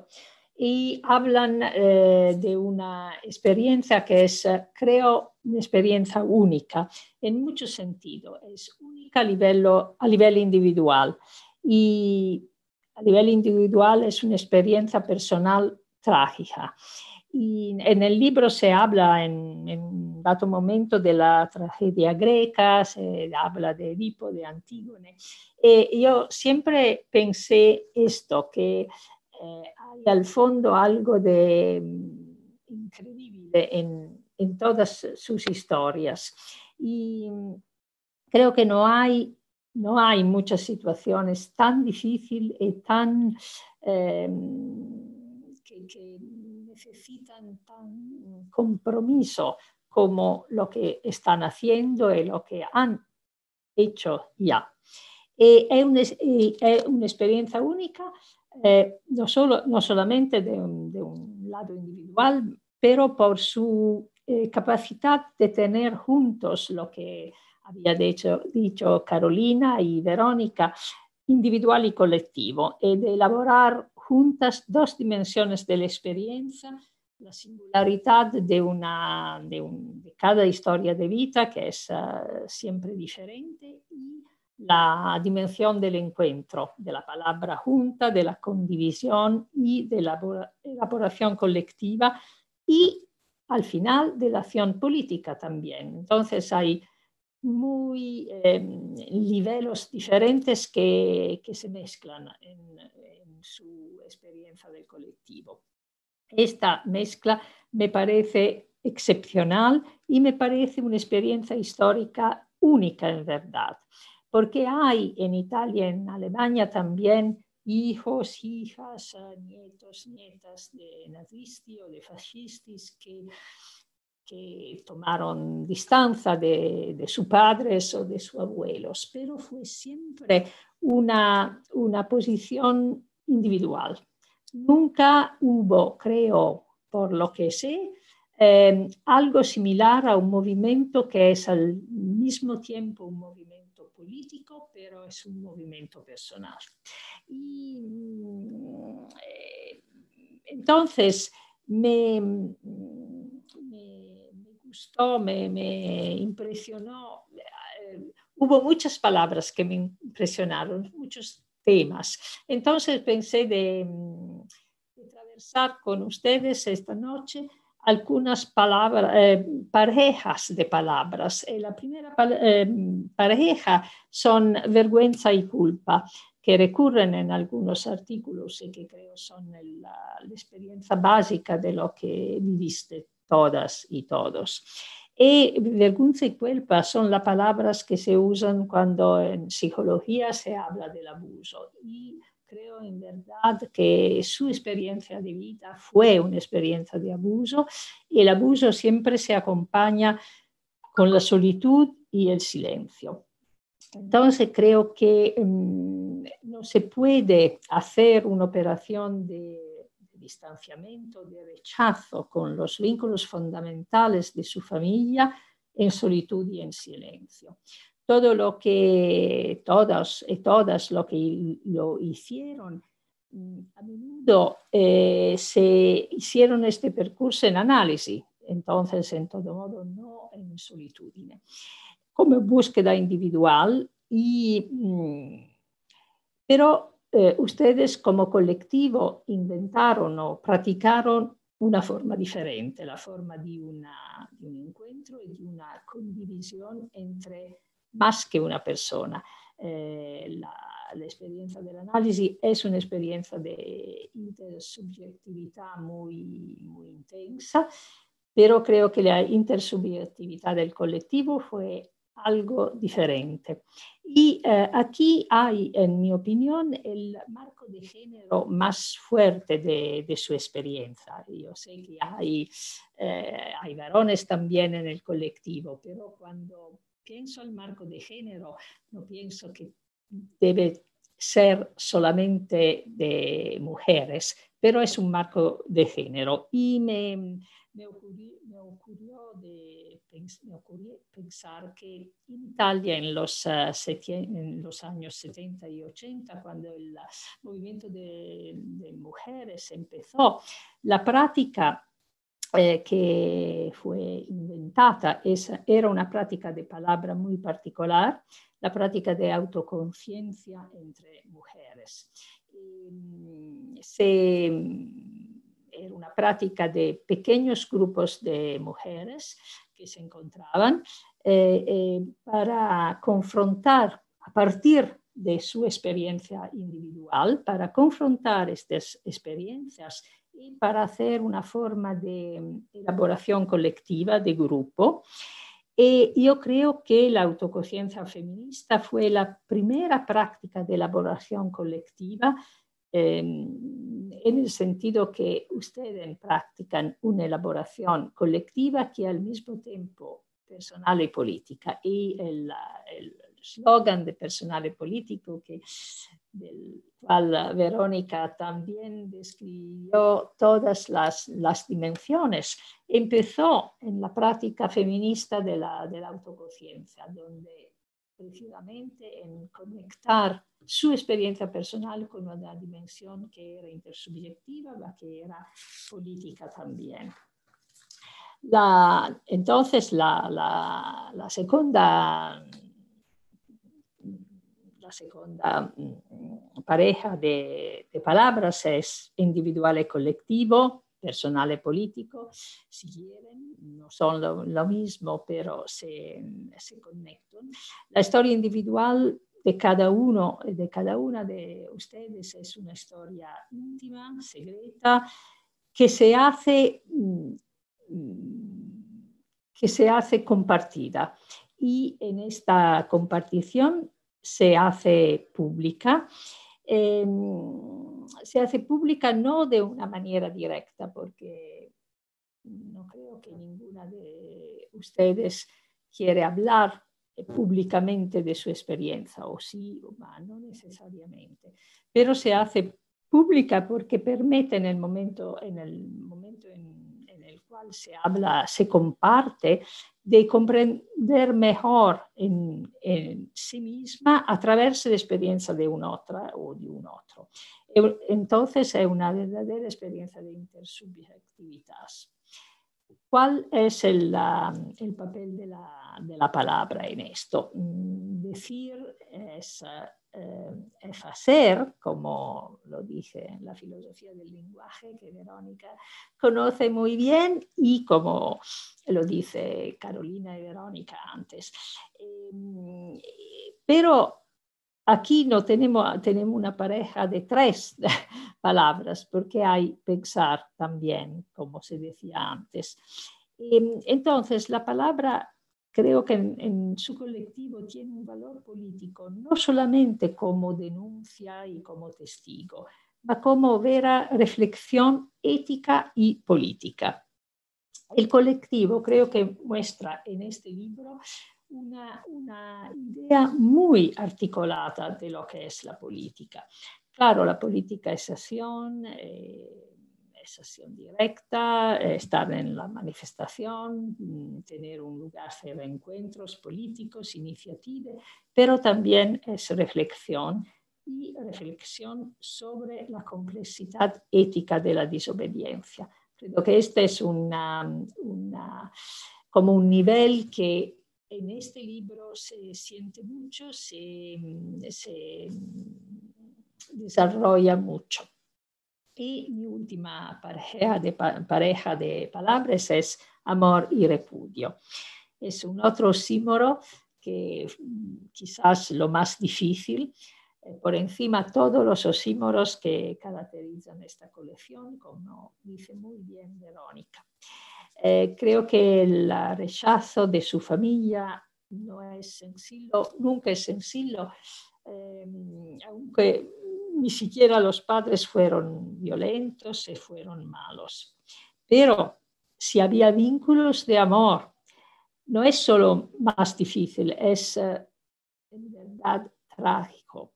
Y hablan de una experiencia que es, creo, una experiencia única en muchos sentidos. Es única a nivel individual. Y a nivel individual es una experiencia personal trágica. Y en el libro se habla en un dato momento de la tragedia greca, se habla de Edipo, de Antígone. Yo siempre pensé esto, que hay al fondo algo de increíble en todas sus historias. Y creo que no hay muchas situaciones tan difíciles y tan que necesitan tan compromiso como lo que están haciendo y lo que han hecho ya. Es una experiencia única, no solamente de un lado individual, pero por su capacidad de tener juntos lo que había dicho Carolina y Verónica, individual y colectivo, y de elaborar juntas dos dimensiones de la experiencia, la singularidad de cada historia de vida, que es siempre diferente, y la dimensión del encuentro, de la palabra junta, de la condivisión y de la elaboración colectiva, y al final de la acción política también. Entonces hay niveles diferentes que se mezclan en su experiencia del colectivo. Esta mezcla me parece excepcional y me parece una experiencia histórica única en verdad, porque hay en Italia, en Alemania también, hijos, hijas, nietos, nietas de nazisti o de fascistas que tomaron distancia de sus padres o de sus abuelos, pero fue siempre una posición individual. Nunca hubo, creo, por lo que sé, algo similar a un movimiento que es al mismo tiempo un movimiento político, pero es un movimiento personal. Y entonces me gustó, me impresionó. Hubo muchas palabras que me impresionaron, muchos temas. Entonces pensé de atravesar con ustedes esta noche algunas palabras, parejas de palabras. La primera pareja son vergüenza y culpa, que recurren en algunos artículos y que creo son la experiencia básica de lo que viviste todas y todos. Y vergüenza y culpa son las palabras que se usan cuando en psicología se habla del abuso. Y creo en verdad que su experiencia de vida fue una experiencia de abuso, y el abuso siempre se acompaña con la solitud y el silencio. Entonces creo que no se puede hacer una operación de distanciamiento, de rechazo con los vínculos fundamentales de su familia en solitud y en silencio. Todo lo que todos y todas lo que lo hicieron, a menudo se hicieron este percurso en análisis, entonces en todo modo no en solitudine, como búsqueda individual, pero ustedes como colectivo inventaron o practicaron una forma diferente, la forma de un encuentro y de una condivisión entre más que una persona. La experiencia del análisis es una experiencia de intersubjetividad muy, muy intensa, pero creo que la intersubjetividad del colectivo fue algo diferente. Y aquí hay, en mi opinión, el marco de género más fuerte de su experiencia. Yo sé que hay varones también en el colectivo, pero cuando pienso al marco de género, no pienso que debe ser solamente de mujeres, pero es un marco de género. Y me ocurrió pensar que en Italia en los años 70 y 80, cuando el movimiento de mujeres empezó, la práctica que fue inventada era una práctica de palabra muy particular, la práctica de autoconciencia entre mujeres. Era una práctica de pequeños grupos de mujeres que se encontraban para confrontar a partir de su experiencia individual, para confrontar estas experiencias y para hacer una forma de elaboración colectiva, de grupo. Yo creo que la autoconciencia feminista fue la primera práctica de elaboración colectiva, en el sentido que ustedes practican una elaboración colectiva que al mismo tiempo personal y política. Y el slogan de personal y político, del cual Verónica también describió todas las dimensiones, empezó en la práctica feminista de la autoconciencia, donde precisamente en conectar su experiencia personal con una dimensión que era intersubjetiva, la que era política también. Entonces, la segunda pareja de palabras es individual y colectivo, personal y político. Si quieren, no son lo mismo, pero se conectan. La historia individual de cada uno y de cada una de ustedes es una historia íntima, secreta, que se hace compartida. Y en esta compartición se hace pública. Se hace pública no de una manera directa, porque no creo que ninguna de ustedes quiere hablar públicamente de su experiencia, o sí, o no necesariamente, pero se hace pública porque permite en el momento en el cual se habla, se comparte, de comprender mejor en sí misma a través de la experiencia de una otra o de un otro. Entonces es una verdadera experiencia de intersubjetividad. ¿Cuál es el papel de la palabra en esto? Decir es hacer, como lo dije en la filosofía del lenguaje, que Verónica conoce muy bien, y como lo dice Carolina y Verónica antes. Pero aquí no tenemos una pareja de 3 palabras, porque hay pensar también, como se decía antes. Entonces, la palabra creo que en su colectivo tiene un valor político, no solamente como denuncia y como testigo, ma como vera reflexión ética y política. El colectivo creo que muestra en este libro una idea muy articulada de lo que es la política. Claro, la política es acción directa, estar en la manifestación, tener un lugar de reencuentros políticos, iniciativas, pero también es reflexión, y reflexión sobre la complejidad ética de la desobediencia. Creo que este es como un nivel que en este libro se siente mucho, se desarrolla mucho. Y mi última pareja de palabras es amor y repudio. Es un otro oxímoro que quizás lo más difícil, por encima todos los oxímoros que caracterizan esta colección, como dice muy bien Verónica. Creo que el rechazo de su familia no es sencillo, nunca es sencillo, aunque ni siquiera los padres fueron violentos y fueron malos. Pero si había vínculos de amor, no es solo más difícil, es en verdad trágico.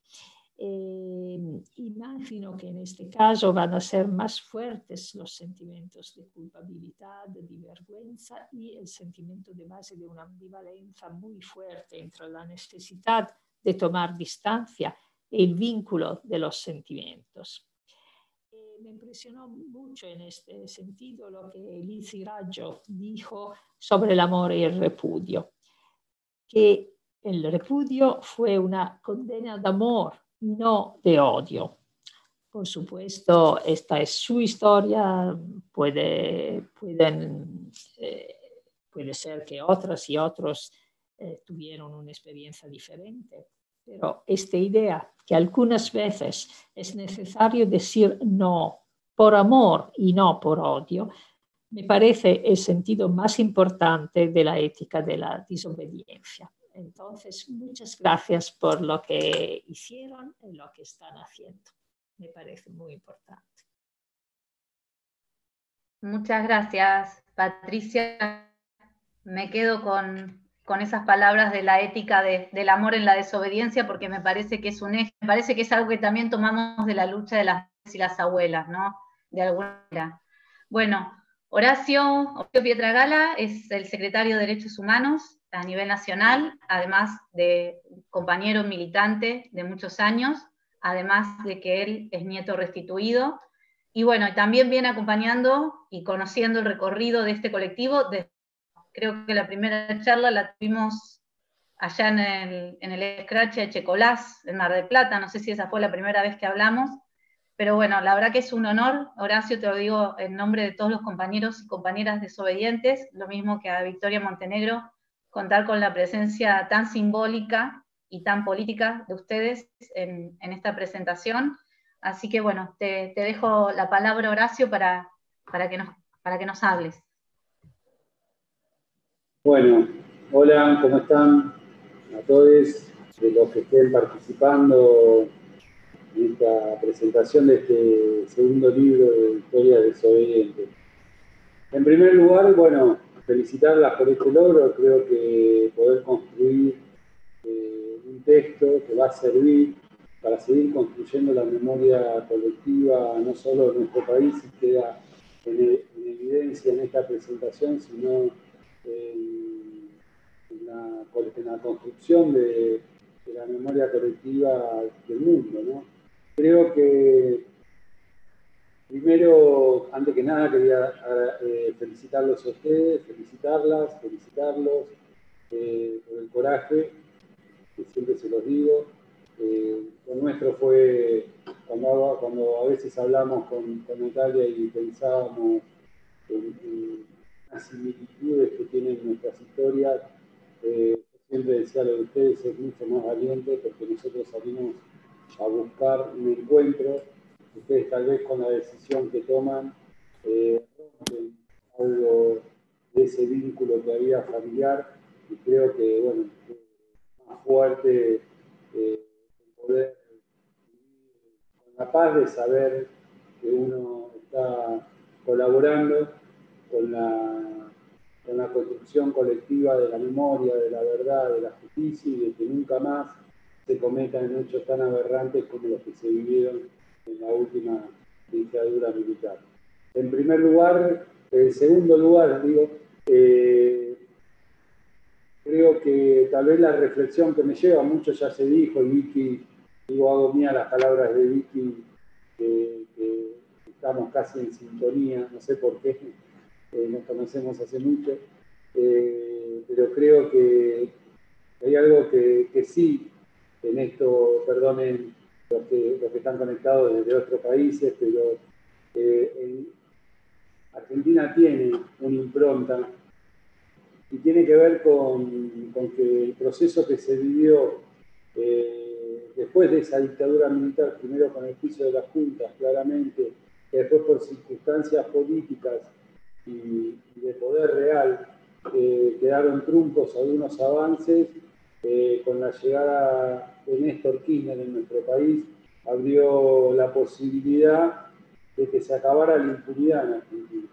Imagino que en este caso van a ser más fuertes los sentimientos de culpabilidad, de vergüenza y el sentimiento de base de una ambivalencia muy fuerte entre la necesidad de tomar distancia y el vínculo de los sentimientos. Me impresionó mucho en este sentido lo que Lizzie Raggio dijo sobre el amor y el repudio, que el repudio fue una condena de amor, no de odio. Por supuesto, esta es su historia, puede ser que otras y otros tuvieron una experiencia diferente, pero esta idea que algunas veces es necesario decir no por amor y no por odio, me parece el sentido más importante de la ética de la desobediencia. Entonces, muchas gracias por lo que hicieron y lo que están haciendo. Me parece muy importante. Muchas gracias, Patricia. Me quedo con esas palabras de la ética del amor en la desobediencia, porque me parece que es un eje, me parece que es algo que también tomamos de la lucha de las madres y las abuelas, ¿no? De alguna manera. Bueno, Horacio Pietragala es el secretario de Derechos Humanos a nivel nacional, además de compañero militante de muchos años, además de que él es nieto restituido. Y bueno, también viene acompañando y conociendo el recorrido de este colectivo. Creo que la primera charla la tuvimos allá en el Scratch de Checolás, en Mar del Plata. No sé si esa fue la primera vez que hablamos. Pero bueno, la verdad que es un honor, Horacio, te lo digo en nombre de todos los compañeros y compañeras desobedientes, lo mismo que a Victoria Montenegro, contar con la presencia tan simbólica y tan política de ustedes en esta presentación. Así que bueno, te dejo la palabra, Horacio, para que nos hables. Bueno, hola, ¿cómo están a todos de los que estén participando en esta presentación de este segundo libro de Historia Desobediente? En primer lugar, bueno, felicitarlas por este logro. Creo que poder construir un texto que va a servir para seguir construyendo la memoria colectiva, no solo en nuestro país, y queda en evidencia en esta presentación, sino en la construcción de la memoria colectiva del mundo, ¿no? Creo que primero, antes que nada, quería felicitarlos a ustedes, felicitarlos por el coraje, que siempre se los digo. Lo nuestro fue, cuando a veces hablamos con Natalia y pensábamos en las similitudes que tienen nuestras historias, siempre decía lo de ustedes es mucho más valiente, porque nosotros salimos a buscar un encuentro. Ustedes tal vez con la decisión que toman rompen algo de ese vínculo que había familiar, y creo que, bueno, es más fuerte poder vivir con la paz de saber que uno está colaborando con la construcción colectiva de la memoria, de la verdad, de la justicia, y de que nunca más se cometan hechos tan aberrantes como los que se vivieron en la última dictadura militar. En primer lugar, en segundo lugar, digo, creo que tal vez la reflexión que me lleva, mucho ya se dijo, y Vicky, hago mía las palabras de Vicky, que estamos casi en sintonía, no sé por qué, nos conocemos hace mucho, pero creo que hay algo que sí, en esto, perdonen los que están conectados desde otros países, pero Argentina tiene una impronta y tiene que ver con que el proceso que se vivió después de esa dictadura militar, primero con el juicio de las juntas, claramente, que después por circunstancias políticas y de poder real quedaron truncos algunos avances. Con la llegada de Néstor Kirchner en nuestro país, abrió la posibilidad de que se acabara la impunidad en Argentina.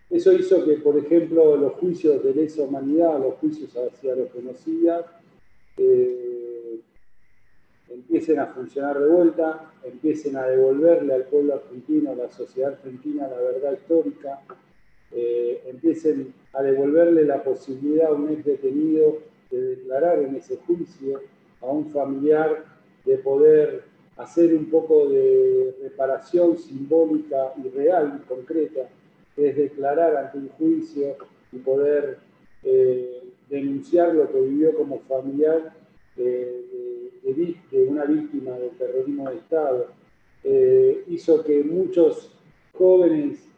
Eso hizo que, por ejemplo, los juicios de lesa humanidad, los juicios hacia los genocidas, en empiecen a funcionar de vuelta, empiecen a devolverle al pueblo argentino, a la sociedad argentina, la verdad histórica, empiecen a devolverle la posibilidad a un ex detenido de declarar en ese juicio, a un familiar de poder hacer un poco de reparación simbólica y real y concreta, que es declarar ante un juicio y poder denunciar lo que vivió como familiar de una víctima del terrorismo de Estado. Hizo que muchos jóvenes,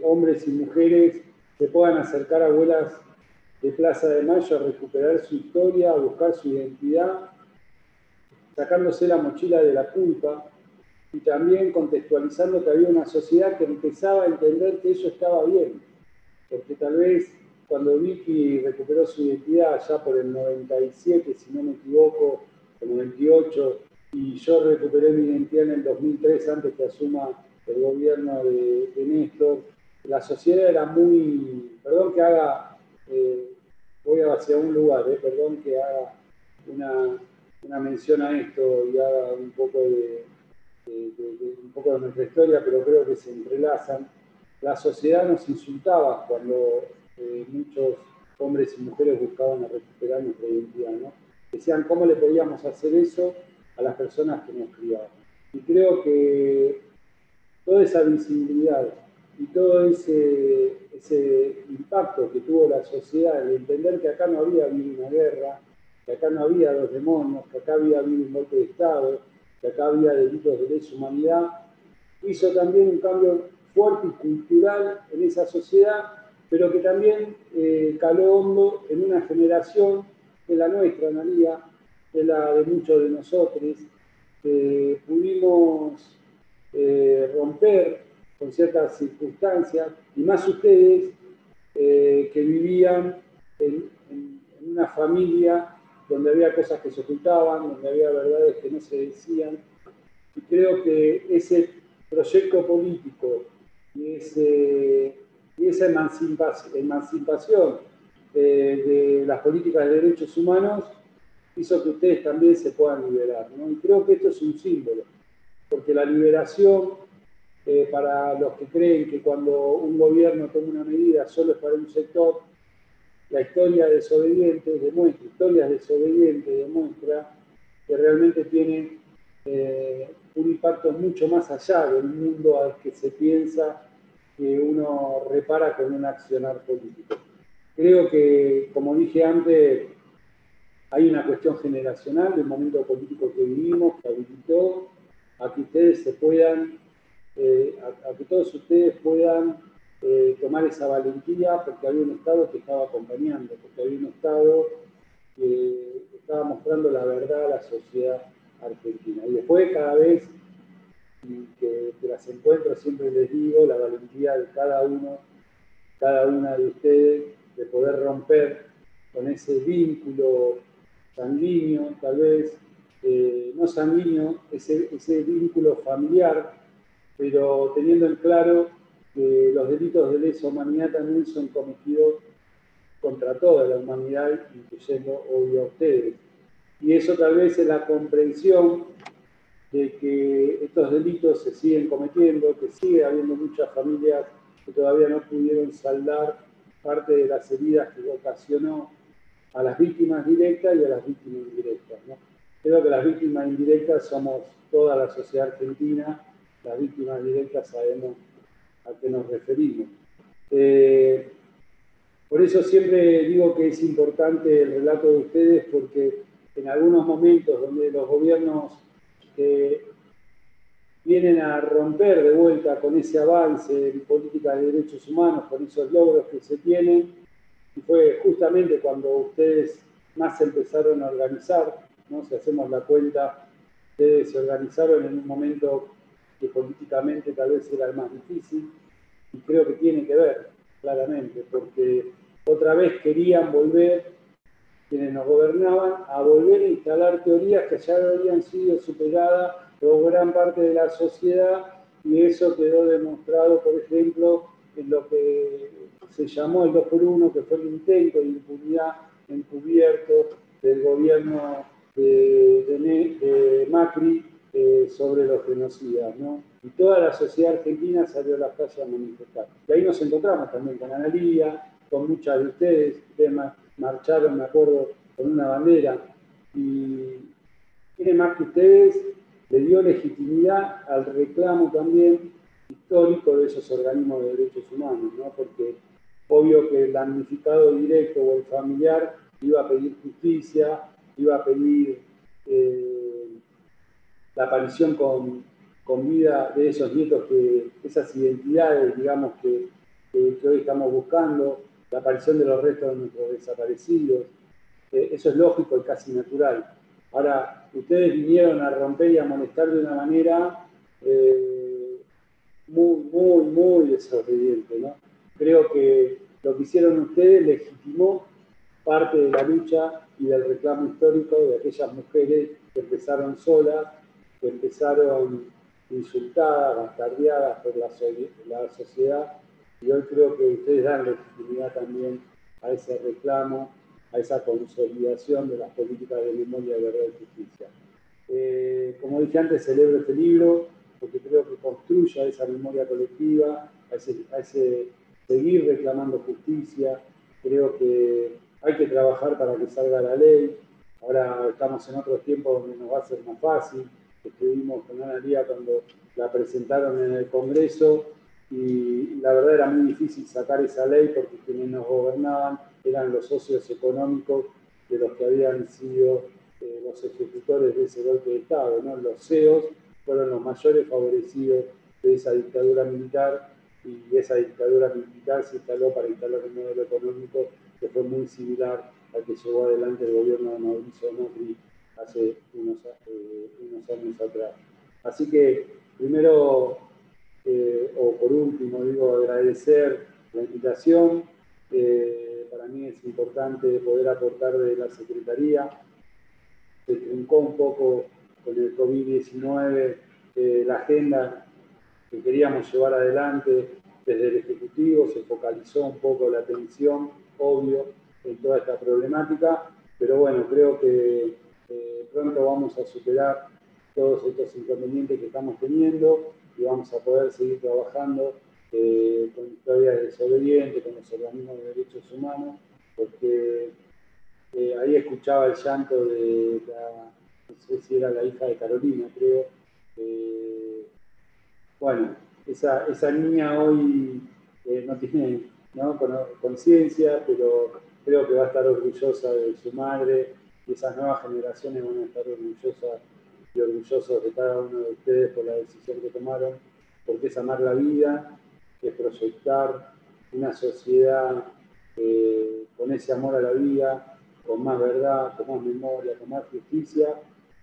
hombres y mujeres, se puedan acercar a abuelas de Plaza de Mayo a recuperar su historia, a buscar su identidad, sacándose la mochila de la culpa y también contextualizando que había una sociedad que empezaba a entender que eso estaba bien, porque tal vez cuando Vicky recuperó su identidad ya por el 97, si no me equivoco, el 98, y yo recuperé mi identidad en el 2003 antes que asuma el gobierno de Néstor, la sociedad era muy, perdón que haga, voy hacia un lugar, perdón que haga una mención a esto y haga un poco un poco de nuestra historia, pero creo que se entrelazan. La sociedad nos insultaba cuando muchos hombres y mujeres buscaban a recuperar nuestra identidad, ¿no? Decían, ¿cómo le podíamos hacer eso a las personas que nos criaban? Y creo que toda esa visibilidad y todo ese impacto que tuvo la sociedad de entender que acá no había habido una guerra, que acá no había dos demonios, que acá había habido un golpe de Estado, que acá había delitos de lesa humanidad, hizo también un cambio fuerte y cultural en esa sociedad, pero que también caló hondo en una generación, que es la nuestra, Analía, que es la de muchos de nosotros, que pudimos romper con ciertas circunstancias, y más ustedes que vivían en una familia donde había cosas que se ocultaban, donde había verdades que no se decían, y creo que ese proyecto político y esa emancipación de las políticas de derechos humanos hizo que ustedes también se puedan liberar, ¿no? Y creo que esto es un símbolo, porque la liberación, para los que creen que cuando un gobierno toma una medida solo es para un sector, la historia desobediente demuestra, historias desobedientes demuestra que realmente tiene un impacto mucho más allá del mundo al que se piensa que uno repara con un accionar político. Creo que, como dije antes, hay una cuestión generacional del momento político que vivimos, que habilitó a que ustedes se puedan, a que todos ustedes puedan tomar esa valentía, porque había un Estado que estaba acompañando, porque había un Estado que estaba mostrando la verdad a la sociedad argentina. Y después, cada vez que las encuentro, siempre les digo la valentía de cada uno, cada una de ustedes, de poder romper con ese vínculo sanguíneo, tal vez, no sanguíneo, ese vínculo familiar, pero teniendo en claro que los delitos de lesa humanidad también son cometidos contra toda la humanidad, incluyendo, obvio, a ustedes. Y eso tal vez es la comprensión de que estos delitos se siguen cometiendo, que sigue habiendo muchas familias que todavía no pudieron saldar parte de las heridas que ocasionó a las víctimas directas y a las víctimas indirectas, ¿no? Creo que las víctimas indirectas somos toda la sociedad argentina, las víctimas directas sabemos a qué nos referimos. Por eso siempre digo que es importante el relato de ustedes, porque en algunos momentos donde los gobiernos vienen a romper de vuelta con ese avance en política de derechos humanos, con esos logros que se tienen, y fue justamente cuando ustedes más se empezaron a organizar, ¿no? Si hacemos la cuenta, ustedes se organizaron en un momento que políticamente tal vez era el más difícil, y creo que tiene que ver, claramente, porque otra vez querían volver, quienes nos gobernaban, a volver a instalar teorías que ya habían sido superadas por gran parte de la sociedad, y eso quedó demostrado, por ejemplo, en lo que se llamó el 2x1, que fue el intento de impunidad encubierto del gobierno de Macri sobre los genocidas, ¿no? Y toda la sociedad argentina salió a la calle a manifestar. Y ahí nos encontramos también con Analía, con muchas de ustedes marcharon, me acuerdo, con una bandera. Y tiene más que ustedes, le dio legitimidad al reclamo también histórico de esos organismos de derechos humanos, ¿no? Porque obvio que el damnificado directo o el familiar iba a pedir justicia, iba a pedir la aparición con vida de esos nietos, esas identidades, digamos, que hoy estamos buscando, la aparición de los restos de nuestros desaparecidos. Eso es lógico y casi natural. Ahora, ustedes vinieron a romper y a molestar de una manera muy desobediente, ¿no? Creo que lo que hicieron ustedes legitimó parte de la lucha y del reclamo histórico de aquellas mujeres que empezaron solas, que empezaron insultadas, bastardeadas por la sociedad, y hoy creo que ustedes dan legitimidad también a ese reclamo, a esa consolidación de las políticas de memoria, verdad y justicia. Como dije antes, celebro este libro porque creo que construye a esa memoria colectiva, a ese seguir reclamando justicia. Creo que hay que trabajar para que salga la ley. Ahora estamos en otros tiempos donde nos va a ser más fácil. Estuvimos con Analía cuando la presentaron en el Congreso y la verdad era muy difícil sacar esa ley porque quienes nos gobernaban eran los socios económicos de los que habían sido los ejecutores de ese golpe de Estado, ¿no? Los CEOs fueron los mayores favorecidos de esa dictadura militar, y esa dictadura militar se instaló para instalar un modelo económico que fue muy similar al que llevó adelante el gobierno de Mauricio Macri hace unos años atrás. Así que primero, o por último, digo, agradecer la invitación. Para mí es importante poder aportar de la Secretaría. Se truncó un poco con el COVID-19 la agenda que queríamos llevar adelante desde el Ejecutivo, se focalizó un poco la atención, obvio, en toda esta problemática, pero bueno, creo que pronto vamos a superar todos estos inconvenientes que estamos teniendo y vamos a poder seguir trabajando con historias desobedientes, con los organismos de derechos humanos, porque ahí escuchaba el llanto de no sé si era la hija de Carolina, creo. Bueno, esa niña hoy no tiene conciencia, pero creo que va a estar orgullosa de su madre y esas nuevas generaciones van a estar orgullosas y orgullosos de cada uno de ustedes por la decisión que tomaron, porque es amar la vida, es proyectar una sociedad con ese amor a la vida, con más verdad, con más memoria, con más justicia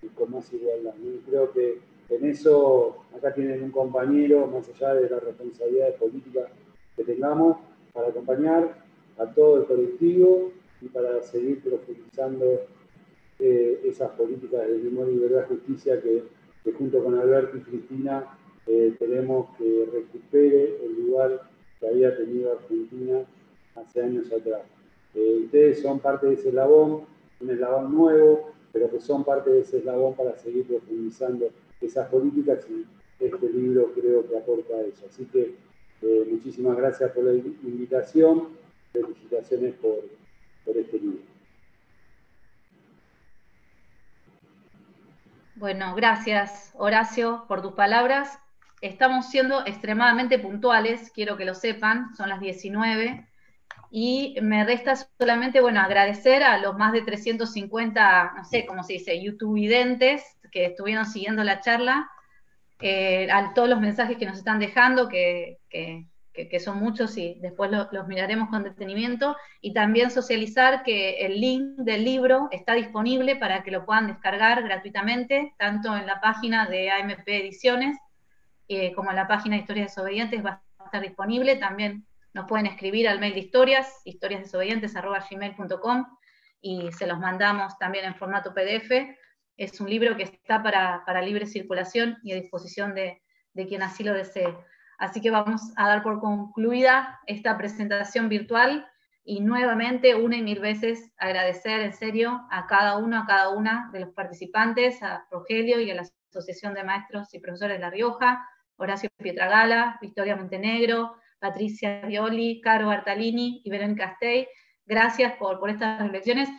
y con más igualdad. Y creo que en eso acá tienen un compañero, más allá de las responsabilidades políticas que tengamos, para acompañar a todo el colectivo y para seguir profundizando esas políticas de memoria y verdad y justicia que junto con Alberto y Cristina tenemos que recupere el lugar que había tenido Argentina hace años atrás. Ustedes son parte de ese eslabón, un eslabón nuevo, pero que son parte de ese eslabón para seguir profundizando esas políticas, y este libro creo que aporta a eso. Así que muchísimas gracias por la invitación, felicitaciones por este libro. Bueno, gracias Horacio por tus palabras. Estamos siendo extremadamente puntuales, quiero que lo sepan, son las 19, y me resta solamente, bueno, agradecer a los más de 350, no sé cómo se dice, youtubevidentes que estuvieron siguiendo la charla, a todos los mensajes que nos están dejando, que son muchos y después los miraremos con detenimiento, y también socializar que el link del libro está disponible para que lo puedan descargar gratuitamente, tanto en la página de AMP Ediciones como en la página de Historias Desobedientes va a estar disponible. También nos pueden escribir al mail de historiasdesobedientes@gmail.com y se los mandamos también en formato PDF. Es un libro que está para libre circulación y a disposición de quien así lo desee. Así que vamos a dar por concluida esta presentación virtual y nuevamente, una y mil veces, agradecer en serio a cada uno, a cada una de los participantes, a Rogelio y a la Asociación de Maestros y Profesores de La Rioja, Horacio Pietragala, Victoria Montenegro, Patricia Violi, Caro Bartalini y Verónica Stey. Gracias por estas reflexiones.